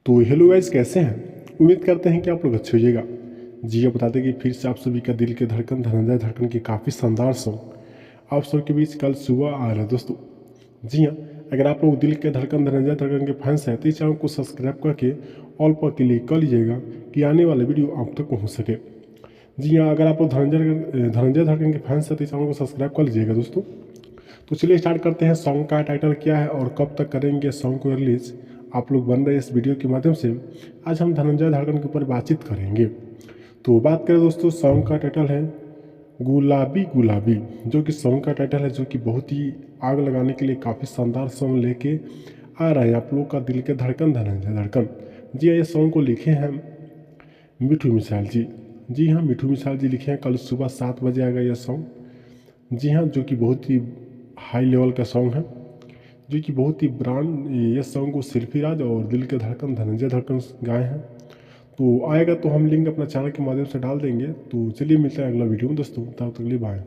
तो hello guys, कैसे हैं? उम्मीद करते हैं कि आप लोग अच्छे होइएगा। जी हाँ, बता दें कि फिर से आप सभी का दिल के धड़कन धनंजय धड़कन के काफ़ी शानदार सॉन्ग आप सबके बीच कल सुबह आ रहा है दोस्तों। जी हाँ, अगर आप लोग दिल के धड़कन धनंजय धड़कन के फैंस हैं तो इस चैनल को सब्सक्राइब करके ऑल पर क्लिक कर लीजिएगा कि आने वाले वीडियो आप तक पहुँच सके। जी हाँ, अगर आप लोग धनंजय धनंजय धड़कन के फैंस हैं तो इस चैनल को सब्सक्राइब कर लीजिएगा दोस्तों। तो चलिए स्टार्ट करते हैं। सॉन्ग का टाइटल क्या है और कब तक करेंगे सॉन्ग को रिलीज, आप लोग बन रहे इस वीडियो के माध्यम से आज हम धनंजय धड़कन के ऊपर बातचीत करेंगे। तो बात करें दोस्तों, सॉन्ग का टाइटल है गुलाबी गुलाबी, जो कि सॉन्ग का टाइटल है, जो कि बहुत ही आग लगाने के लिए काफ़ी शानदार सॉन्ग लेके आ रहा है आप लोग का दिल के धड़कन धनंजय धड़कन। जी हाँ, ये सॉन्ग को लिखे हैं मिठू मिसाइल जी। जी हाँ, मिठू मिसाइल जी लिखे हैं। कल सुबह 7 बजे आएगा यह सॉन्ग। जी हाँ, जो कि बहुत ही हाई लेवल का सॉन्ग है, जो कि बहुत ही ब्रांड, ये सॉन्ग को शिल्पी राज और दिल के धड़कन धनंजय धड़कन गाए हैं। तो आएगा तो हम लिंक अपना चैनल के माध्यम से डाल देंगे। तो चलिए मिलते हैं अगला वीडियो में दोस्तों, तब तक के लिए बाय।